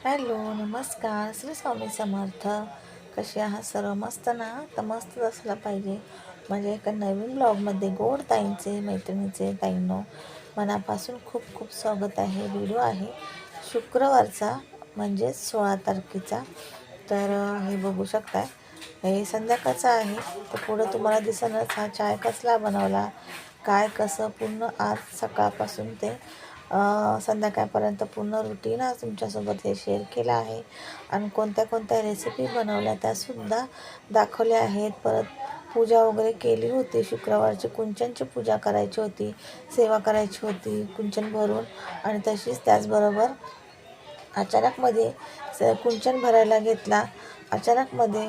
Hello, नमस्कार. श्री स्वामी समर्थ. कसे आहात सर्व? मस्त ना? तर मस्तच असला पाहिजे. म्हणजे एका नवीन ब्लॉगमध्ये गोड ताईंचे, मैत्रिणीचे, ताईंनो मनापासून खूप खूप स्वागत आहे. व्हिडिओ आहे शुक्रवारचा, म्हणजे 16 तारखेचा. तर हे बघू शकताय, हे संध्याकाळचं आहे. तर पुढं तुम्हाला दिसणंच हा चाय कसला बनवला, काय कसं पूर्ण आज सकाळपासून ते संध्याकाळपर्यंत पूर्ण रुटीन आज तुमच्यासोबत हे शेअर केलं आहे. आणि कोणत्या कोणत्या रेसिपी बनवल्या त्यासुद्धा दाखवल्या आहेत. परत पूजा वगैरे केली होती. शुक्रवारची कुंचनची पूजा करायची होती, सेवा करायची होती कुंचन भरून. आणि तशीच त्याचबरोबर अचानकमध्ये कुंचन भरायला घेतला. अचानकमध्ये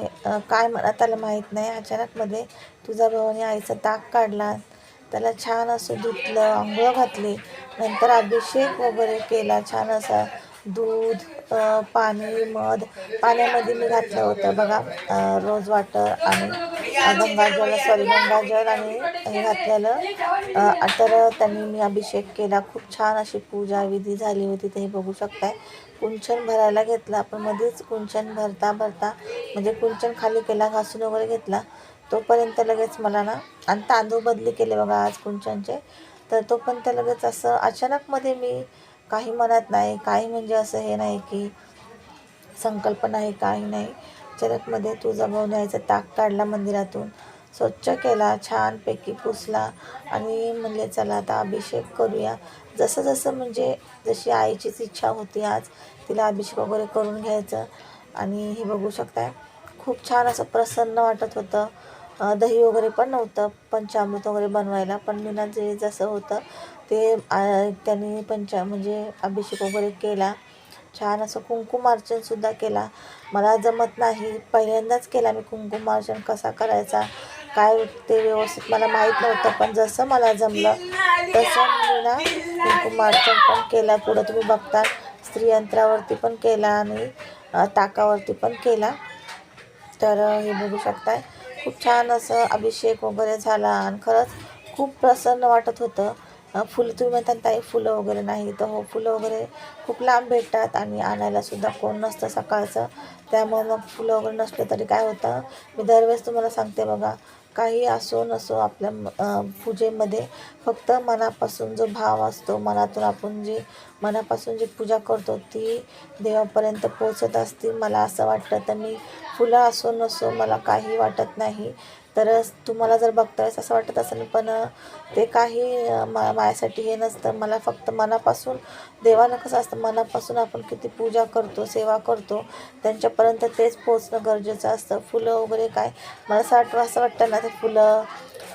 काय मनात आलं माहीत नाही. अचानकमध्ये तुळजाभवानी आईचा ताक काढला, त्याला छान असं धुतलं, अंघोळ घातली, नंतर अभिषेक वगैरे केला. छान असा दूध, पाणी, मध. पाण्यामध्ये मी घातलं होतं बघा, रोज वॉटर आणि गंगाजल आणि हे घातलेलं. तर त्यांनी मी अभिषेक केला. खूप छान अशी पूजा विधी झाली होती. ते हे बघू शकताय. कुंचन भरायला घेतला, पण मध्येच कुंचन भरता भरता म्हणजे कुंचन खाली केला, घासून वगैरे घेतला, तोपर्यंत लगेच मला ना, आणि तांदूळ बदली केले बघा आज कुंचनचे. तर तोपर्यंत लगेच असं अचानकमध्ये मी काही म्हणत नाही, काही म्हणजे असं हे नाही की संकल्पना आहे, काही नाही. अचानकमध्ये तुळजाभवानी आईचा ताक काढला, मंदिरातून स्वच्छ केला, छानपैकी पुसला आणि म्हणले चला आता अभिषेक करूया. जसं जसं म्हणजे जशी आईचीच इच्छा होती आज तिला अभिषेक वगैरे करून घ्यायचं. आणि हे बघू शकताय, खूप छान असं प्रसन्न वाटत होतं. दही वगैरे पण नव्हतं पंचामृत वगैरे बनवायला, पण मी ना जे जसं होतं ते त्यांनी म्हणजे अभिषेक वगैरे केला. छान असं कुंकुमार्चनसुद्धा केला. मला जमत नाही, पहिल्यांदाच केला मी कुंकुमार्चन. कसा करायचा काय ते व्यवस्थित मला माहीत नव्हतं, पण जसं मला जमलं तसं मी ना कुंकुमार्चन पण केला. पुढं तुम्ही बघता स्त्रीयंत्रावरती पण केला आणि ताकावरती पण केला. तर हे बघू शकताय, खूप छान असं अभिषेक वगैरे झाला आणि खरंच खूप प्रसन्न वाटत होतं. फुलं तुम्ही म्हणता ताई फुलं वगैरे नाही, तर हो, फुलं वगैरे खूप लांब भेटतात आणि आणायलासुद्धा कोण नसतं सकाळचं. त्यामुळे मग फुलं वगैरे नसले तरी काय होतं, मी दरवेळेस तुम्हाला सांगते बघा, काही असो नसो आपल्या पूजेमध्ये फक्त मनापासून जो भाव असतो, मनातून आपण जी मनापासून जी पूजा करतो ती देवापर्यंत पोचत असते. मला असं वाटतं. तर मी फुलं असो नसो मला काही वाटत नाही. तर तुम्हाला जर बघतावेळेस असं वाटत असेल, पण ते काही माझ्यासाठी हे नसतं. मला फक्त मनापासून देवानं कसं असतं, मनापासून आपण किती पूजा करतो, सेवा करतो, त्यांच्यापर्यंत तेच पोचणं गरजेचं असतं. फुलं वगैरे काय, मला असं वाटतं ना, ते फुलं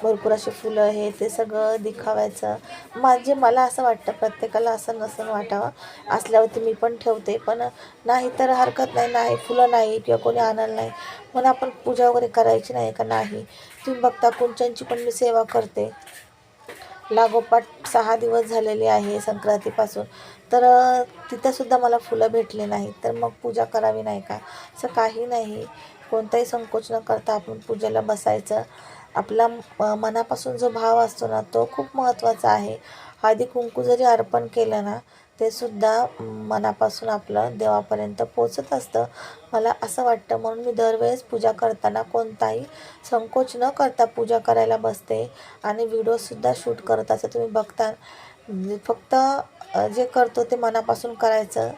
भरपूर अशी फुलं हे ते सगळं दिखावायचं. म्हणजे मला असं वाटतं प्रत्येकाला असं नसून वाटावं, असल्यावरती मी पण ठेवते, पण नाही तर हरकत नाही. नाही फुलं नाही किंवा कोणी आणायला नाही म्हणून आपण पूजा वगैरे करायची नाही का? नाही. तुम्ही बघता कुंचनची पण मी सेवा करते, लागोपाठ 6 दिवस झालेले आहे संक्रांतीपासून. तर तिथंसुद्धा मला फुलं भेटले नाहीत, तर मग पूजा करावी नाही का? असं काही नाही. कोणताही संकोच न करता आपण पूजेला बसायचं. आपला मनापासून जो भाव असतो ना, तो खूप महत्त्वाचा आहे. हळदी कुंकू जरी अर्पण केलं ना, ते सुद्धा मनापासून आपलं देवापर्यंत पोचत असतं, मला असं वाटतं. म्हणून मी दरवेळेस पूजा करताना कोणताही संकोच न करता पूजा करायला बसते आणि व्हिडिओसुद्धा शूट करत असते. तुम्ही बघता, फक्त जे करतो ते मनापासून करायचं,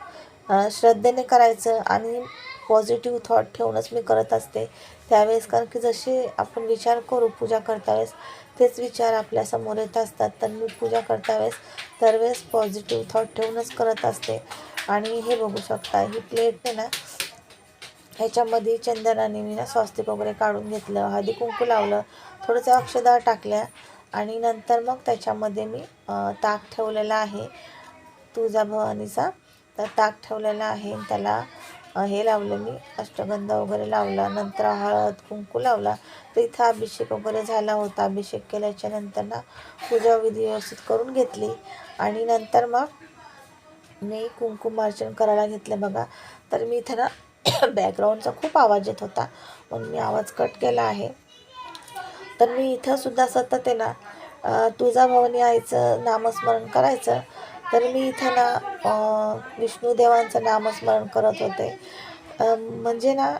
श्रद्धेने करायचं आणि पॉझिटिव्ह थॉट ठेवूनच मी करत असते त्यावेळेस. कारण की जसे आपण विचार करू पूजा करता वेळेस, तेच विचार आपल्यासमोर येत असतात. तर मी पूजा करता वेळेस दरवेळेस पॉझिटिव्ह थॉट ठेवूनच करत असते. आणि हे बघू शकता, ही प्लेट आहे ना, ह्याच्यामध्ये चंदनाने मी ना स्वस्तिक वगैरे काढून घेतलं, हळदी कुंकू लावलं, थोडंसं अक्षदा टाकल्या आणि नंतर मग त्याच्यामध्ये मी ताक ठेवलेला आहे तुळजाभवानीचा. तर ताक ठेवलेला आहे, त्याला हे लावलं मी, अष्टगंध वगैरे लावला, नंतर हळद कुंकू लावला. तर इथं अभिषेक वगैरे झाला होता. अभिषेक केल्याच्या नंतर ना पूजा विधी व्यवस्थित करून घेतली आणि नंतर मग मी कुंकुमार्चन करायला घेतलं बघा. तर मी इथं ना बॅकग्राऊंडचा खूप आवाज येत होता, म्हणून मी आवाज कट केला आहे. तर मी इथंसुद्धा सतत आहे ना तुळजाभवानी आईचं नामस्मरण करायचं. तर मी इथं ना विष्णुदेवांचं नामस्मरण करत होते. म्हणजे ना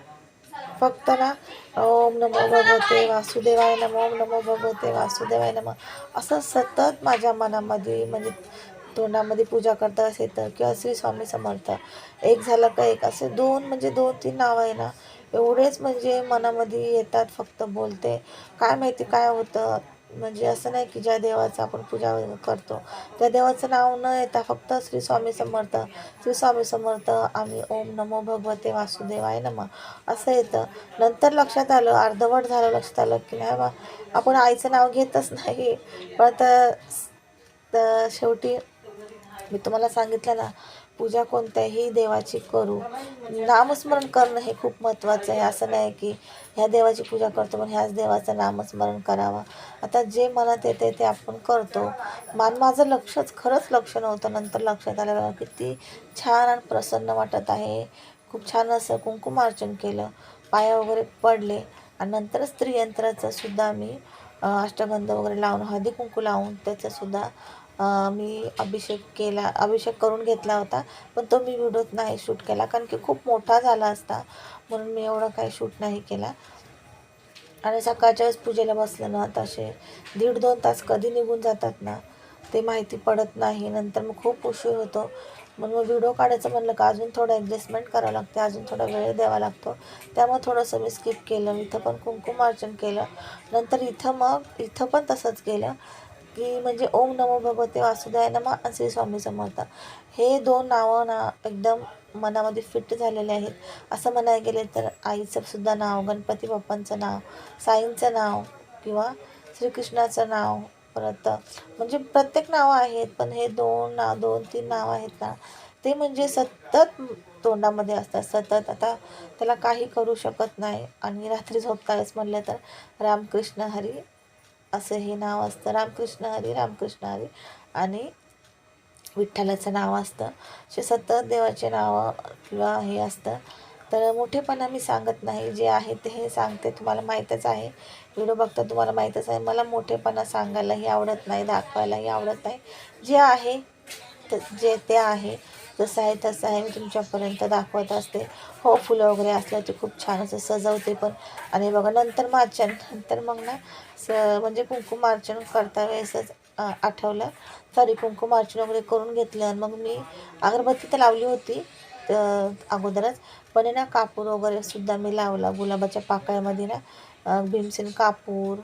फक्त ना ओम नमो भगवते वासुदेवाय नमः, ओम नमो भगवते वासुदेवाय नमः असं सतत माझ्या मनामध्ये म्हणजे तोंडामध्ये पूजा करता येतं किंवा श्री स्वामी समर्थ एक झालं का एक असे 2 म्हणजे 2-3 नावं आहे ना, एवढेच म्हणजे मनामध्ये येतात फक्त बोलते. काय माहिती काय होतं, म्हणजे असं नाही की ज्या देवाचं आपण पूजा करतो, त्या देवाचं नाव न येता फक्त श्री स्वामी समर्थ, श्री स्वामी समर्थ आणि ओम नमो भगवते वासुदेवाय नमः असं येतं. नंतर लक्षात आलं, अर्धवट झालं लक्षात आलं, की नाही बा आपण आईचं नाव घेतच नाही. पण आता तर शेवटी मी तुम्हाला सांगितलं ना, पूजा कोणत्याही देवाची करू, नामस्मरण करणं हे खूप महत्त्वाचं आहे. असं नाही की ह्या देवाची पूजा करतो पण ह्याच देवाचं नामस्मरण करावं. आता जे मनात येते ते आपण करतो. माझं लक्षच खरंच लक्ष नव्हतं. नंतर लक्षात आलं बघा किती छान आणि प्रसन्न वाटत आहे. खूप छान असं कुंकुमार्चन केलं, पाया वगैरे पडले आणि नंतर स्त्रीयंत्राचं सुद्धा मी अष्टगंध वगैरे लावून, हळदी-कुंकू लावून त्याचंसुद्धा मी अभिषेक केला, अभिषेक करून घेतला होता. पण तो मी व्हिडिओत नाही शूट केला कारण की खूप मोठा झाला असता, म्हणून मी एवढं काही शूट नाही केला. आणि सकाळच्या वेळेस पूजेला बसलं ना तर असे 1.5-2 तास कधी निघून जातात ना ते माहिती पडत नाही. नंतर मग खूप उशीर होतो. म्हणून मग व्हिडिओ काढायचं म्हणलं का अजून थोडं ॲडजस्टमेंट करावं लागते, अजून थोडा वेळ द्यावा लागतो. त्यामुळे थोडंसं मी स्किप केलं. इथं पण कुंकुमार्चन केलं. नंतर इथं पण तसंच केलं, की म्हणजे ओम नमो भगवते वासुदेवाय नमः आणि श्री स्वामी समर्थ हे 2 नावं ना एकदम मनामध्ये फिट झालेले आहेत. असं म्हणायला गेले तर आईचं सुद्धा नाव, गणपती बाप्पांचं नाव, साईंचं नाव किंवा श्रीकृष्णाचं नाव, परत म्हणजे प्रत्येक नावं आहेत. पण हे 2-3 नावं आहेत ना, ते म्हणजे सतत तोंडामध्ये असतात. सतत आता त्याला काही करू शकत नाही. आणि रात्री झोपता वेळेस म्हणलं तर रामकृष्ण हरी असं हे नाव असतं. रामकृष्ण हरी, रामकृष्ण हरी आणि विठ्ठलाचं नाव असतं. असे सतत देवाचे नावं किंवा हे असतं. तर मोठेपणा मी सांगत नाही, जे आहे ते हे सांगते. तुम्हाला माहीतच आहे, व्हिडिओ बघता तुम्हाला माहीतच आहे. मला मोठेपणा सांगायलाही आवडत नाही, दाखवायलाही आवडत नाही. जे आहे जे ते आहे, जसं आहे तसं आहे मी तुमच्यापर्यंत दाखवत असते. हो, फुलं वगैरे असलं ते खूप छान असं सजवते पण. आणि बघा नंतर मग ना म्हणजे कुंकुमार्चन करता वेळेसच आठवलं, सॉरी कुंकुमार्चन वगैरे करून घेतलं आणि मग मी अगरबत्ती तर लावली होती अगोदरच. पण आहे ना कापूर वगैरे सुद्धा मी लावला. गुलाबाच्या पाकळ्यामध्ये ना भीमसेन कापूर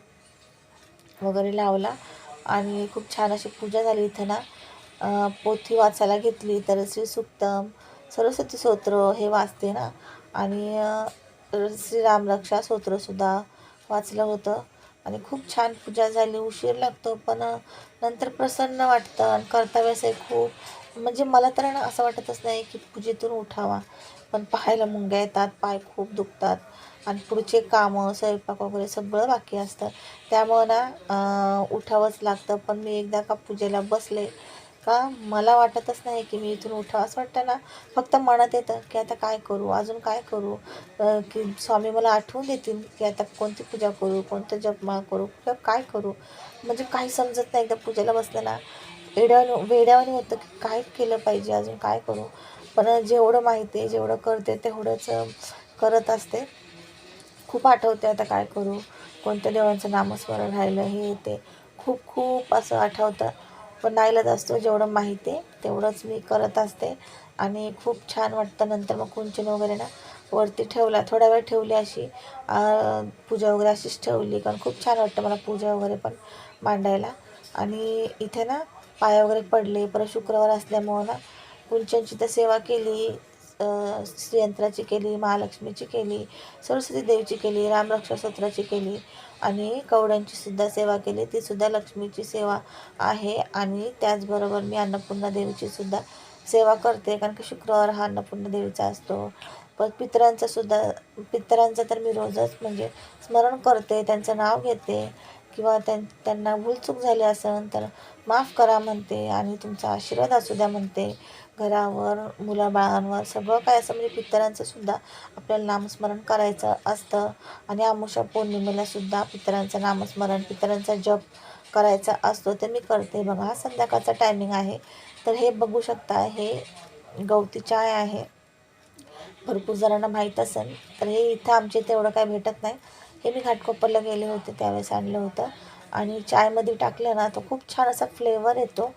वगैरे लावला आणि खूप छान अशी पूजा झाली इथं ना. पोथी वाचायला घेतली तर श्रीसूक्तम, सरस्वती स्तोत्र हे वाचते ना. आणि श्रीराम रक्षा स्तोत्रसुद्धा वाचलं होतं आणि खूप छान पूजा झाली. उशीर लागतो पण नंतर प्रसन्न वाटतं आणि करता वेळेस हे खूप म्हणजे मला तर ना असं वाटतच नाही की पूजेतून उठावा. पण पायाला मुंग्या येतात, पाय खूप दुखतात आणि पुढचे कामं, स्वयंपाक वगैरे सगळं बाकी असतं. त्यामुळं ना उठावंच लागतं. पण मी एकदा का पूजेला बसले का मला वाटतच नाही की मी इथून उठावं. असं वाटतं ना, फक्त मनात येतं की आता काय करू, अजून काय करू, की स्वामी मला आठवून देतील की आता कोणती पूजा करू, कोणतं जपमाळ करू किंवा काय करू. म्हणजे काही समजत नाही. एकदा पूजेला बसलं ना वेड्यावानी होतं की काय केलं पाहिजे, अजून काय करू. पण जेवढं माहिती आहे, जेवढं करते तेवढंच करत असते. खूप आठवते आता काय करू, कोणत्या देवांचं नामस्मरण राहिलं हे ते खूप खूप असं आठवतं. पण नाईलाज असतो, जेवढं माहिती आहे तेवढंच मी करत असते आणि खूप छान वाटतं. नंतर मग कुंचन वगैरे ना वरती ठेवला, थोडा वेळ ठेवली अशी पूजा वगैरे अशीच ठेवली, कारण खूप छान वाटतं मला पूजा वगैरे पण मांडायला. आणि इथे ना पाया वगैरे पडले. परत शुक्रवार असल्यामुळं ना कुंचनची तर सेवा केली, श्रीयंत्राची केली, महालक्ष्मीची केली, सरस्वती देवीची केली, रामरक्षा स्तोत्राची केली आणि कवड्यांची सुद्धा सेवा केली. तीसुद्धा लक्ष्मीची सेवा आहे. आणि त्याचबरोबर मी अन्नपूर्णा देवीची सुद्धा सेवा करते, कारण की शुक्रवार हा अन्नपूर्णा देवीचा असतो. पण पितरांचं तर मी रोजच म्हणजे स्मरण करते, त्यांचं नाव घेते किंवा त्यांना भूलचूक झाली असेल तर माफ करा म्हणते आणि तुमचा आशीर्वाद असू द्या म्हणते. घरावर, मुलाबाळांवर सगळं काय असं म्हणजे पितरांचं सुद्धा आपल्याला नामस्मरण करायचं असतं. आणि अमावास्या पौर्णिमेला सुद्धा पितरांचं नामस्मरण, पितरांचा जप करायचा असतो. ते मी करते. बघा हा संध्याकाळचा टायमिंग आहे. तर हे बघू शकता, हे गवती चाय आहे. भरपूर जणांना माहीत असेल. तर हे इथं आमच्या इथे एवढं काय भेटत नाही. हे मी घाटकोपरला गेले होते त्यावेळेस आणलं होतं. आणि चायमध्ये टाकलं ना तर खूप छान असा फ्लेवर येतो.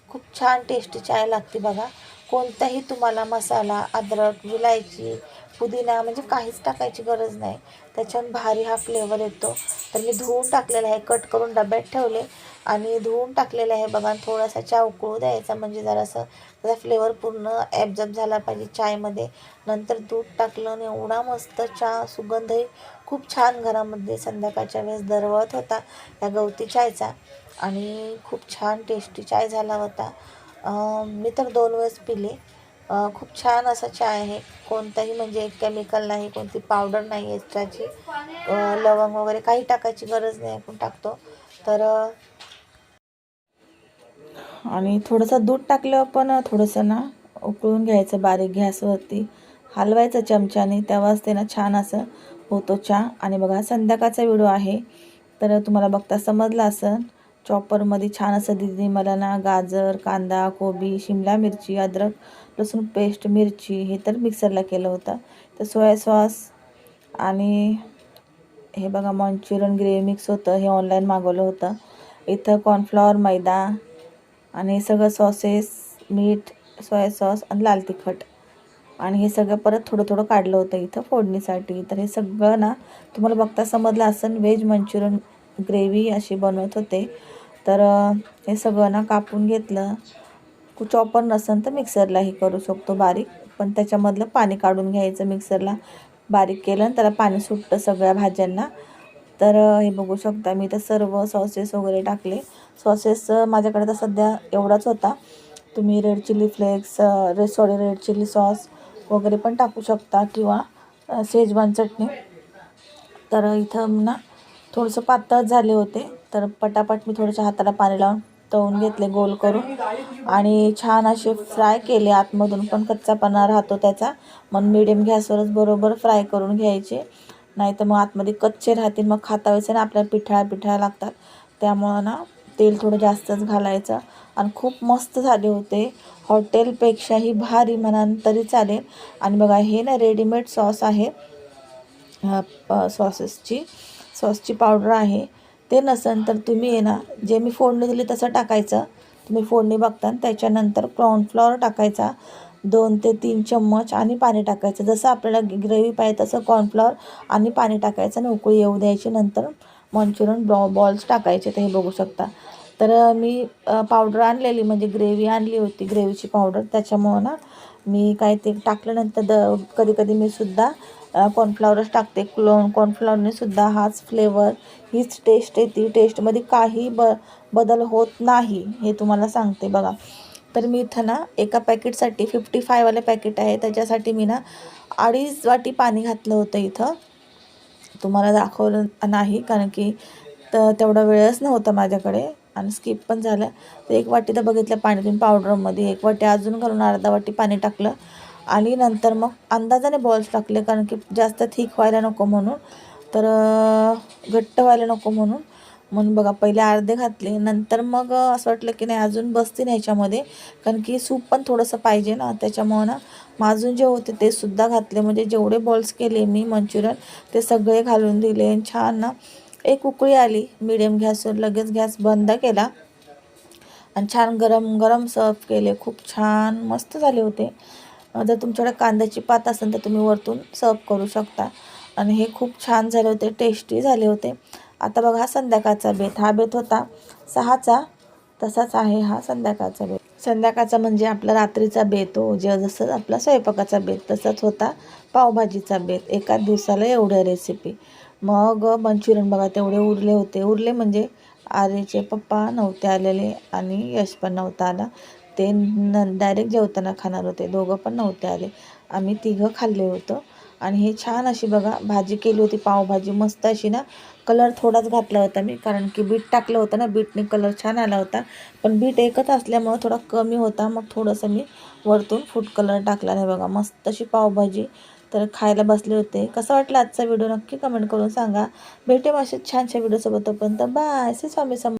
खूप छान टेस्टी चाय लागते बघा. कोणताही तुम्हाला मसाला, अद्रक, विलायची, पुदिना म्हणजे काहीच टाकायची गरज नाही. त्याच्याहून भारी हा फ्लेवर येतो. तर मी धुवून टाकलेला आहे, कट करून डब्यात ठेवले आणि धुवून टाकलेलं आहे बघा. थोडासा चहा उकळू द्यायचा म्हणजे जरासं त्याचा फ्लेवर पूर्ण ॲब्झॉर्ब झाला पाहिजे चायमध्ये. नंतर दूध टाकलं आणि एवढा मस्त चहा, सुगंधही खूप छान घरामध्ये संध्याकाळच्या वेळेस दरवळत होता या गवती चायचा. आणि खूप छान टेस्टी चाय झाला होता. मी तर 2 वेळेस पिले. खूप छान असा चाय आहे. कोणताही म्हणजे केमिकल नाही, कोणती पावडर नाही एक्स्ट्राची. लवंग वगैरे काही टाकायची गरज नाही, आपण टाकतो तर. आणि थोडंसं दूध टाकलं, पण थोडंसं ना उकळून घ्यायचं बारीक गॅसवरती, हलवायचं चमच्याने, तेव्हाच ते ना छान असं होतो चहा. आणि बघा संध्याकाळचा व्हिडिओ आहे, तर तुम्हाला बघता समजलं असं. चॉपरमध्ये छान असं दिदी मला ना गाजर, कांदा, कोबी, शिमला मिरची, अद्रक, लसूण पेस्ट, मिरची हे तर मिक्सरला केलं होतं. तर सोया सॉस आणि हे बघा मंचुरियन ग्रेव्ही मिक्स होतं, हे ऑनलाईन मागवलं होतं. इथं कॉर्नफ्लॉवर, मैदा आणि हे सगळं सॉसेस, मीठ, सोया सॉस आणि लाल तिखट आणि हे सगळं परत थोडं थोडं काढलं होतं इथं फोडणीसाठी. तर हे सगळं ना तुम्हाला बघता समजलं असेल, व्हेज मंचुरियन ग्रेव्ही अशी बनवत होते. तर हे सगळं ना कापून घेतलं. चॉपर नसेल तर मिक्सरलाही करू शकतो बारीक, पण त्याच्यामधलं पाणी काढून घ्यायचं. मिक्सरला बारीक केलं आणि त्याला पाणी सुटतं सगळ्या भाज्यांना. तर हे बघू शकता मी तर सर्व सॉसेस वगैरे टाकले. सॉसेस माझ्याकडे तर सध्या एवढाच होता. तुम्ही red chilli flakes, red chilli sauce वगैरे पण टाकू शकता किंवा शेजवान चटणी. तर इथं ना थोडंसं पातळ झाले होते, तर पटापट मी थोडंसं हाताला पाणी लावून तळून घेतले गोल करून आणि छान असे फ्राय केले. आतमधून पण कच्चापणा राहतो त्याचा, मग मिडियम गॅसवरच बरोबर फ्राय करून घ्यायचे, नाही तर मग आतमध्ये कच्चे राहतील, मग खाता वेळेस ना आपल्याला पिठळा लागतात. त्यामुळं ना तेल थोडं जास्तच घालायचं. आणि खूप मस्त झाले होते, हॉटेलपेक्षाही भारी म्हणाल तरी चालेल. आणि बघा हे ना रेडीमेड सॉस आहे, सॉसची पावडर आहे. ते नसेल तर तुम्ही आहे ना, जे मी फोडणी दिली तसं टाकायचं. तुम्ही फोडणी बघता, त्याच्यानंतर कॉर्नफ्लॉवर टाकायचा 2 ते 3 चम्मच आणि पाणी टाकायचं. जसं आपल्याला ग्रेव्ही पाहिजे तसं कॉर्नफ्लॉवर आणि पाणी टाकायचं आणि उकळी येऊ द्यायची. नंतर मंचुरियन बॉल्स टाकायचे. ते हे बघू शकता. तर मी पावडर आणलेली म्हणजे ग्रेव्ही आणली होती, ग्रेव्हीची पावडर. त्याच्यामुळं ना मी काय ते टाकल्यानंतर कधी कधी मी सुद्धा कॉर्नफ्लॉवरच टाकते. कॉर्नफ्लॉवरने सुद्धा हाच फ्लेवर, हीच टेस्ट येते. टेस्टमध्ये काही बदल होत नाही, हे तुम्हाला सांगते बघा. तर मी इथं ना एका पॅकेटसाठी 55वाले पॅकेट आहे, त्याच्यासाठी मी ना 2.5 वाटी पाणी घातलं होतं इथं. तुम्हाला दाखवलं नाही कारण की तेवढा वेळच नव्हता माझ्याकडे आणि स्किप पण झालं. तर 1 वाटी तर बघितलं पाणी तुम्ही पावडरमध्ये, 1 वाटी अजून घालून अर्धा वाटी पाणी टाकलं. आणि नंतर मग अंदाजाने बॉल्स टाकले, कारण की जास्त थिक व्हायला नको म्हणून, तर घट्ट व्हायला नको म्हणून बघा पहिले अर्धे घातले. नंतर मग असं वाटलं की नाही अजून बसतील ह्याच्यामध्ये, कारण की सूप पण थोडंसं पाहिजे ना, त्याच्यामुळं ना मग अजून जे होते ते सुद्धा घातले. म्हणजे जेवढे बॉल्स केले मी मंचुरियन ते सगळे घालून दिले. छान ना एक उकळी आली मीडियम गॅसवर, लगेच गॅस बंद केला आणि छान गरम गरम सर्व केले. खूप छान मस्त झाले होते. जर तुमच्याकडे कांद्याची पात असेल तर तुम्ही वरतून सर्व करू शकता. आणि हे खूप छान झाले होते, टेस्टी झाले होते. आता बघा हा संध्याकाळचा बेत, हा बेत होता 6चा, तसाच आहे हा संध्याकाळचा बेत. संध्याकाळचा म्हणजे आपला रात्रीचा बेत हो, जसं आपला स्वयंपाकाचा बेत तसंच होता पावभाजीचा बेत. एकाच दिवसाला एवढ्या रेसिपी. मग मंचुरियन बघा तेवढे उरले म्हणजे आर्यचे पप्पा नव्हते आलेले आणि यश पण नव्हता आला. ते डायरेक्ट जेवताना खाणार होते, दोघं पण नव्हते आले. आम्ही तिघं खाल्ले होतं. आणि हे छान अशी बघा भाजी केली होती, पावभाजी मस्त अशी ना. कलर थोडाच घातला होता मी, कारण की बीट टाकलं होतं ना, बीटने कलर छान आला होता. पण बीट एकच असल्यामुळं थोडा कमी होता, मग थोडंसं मी वरतून फूड कलर टाकला. नाही बघा मस्त अशी पावभाजी. तर खायला बसले होते. कसा वाटला आजचा व्हिडिओ नक्की कमेंट करून सांगा. भेटेम असेच छानशा व्हिडिओसोबत. तोपर्यंत बाय. श्री स्वामी समर्थ.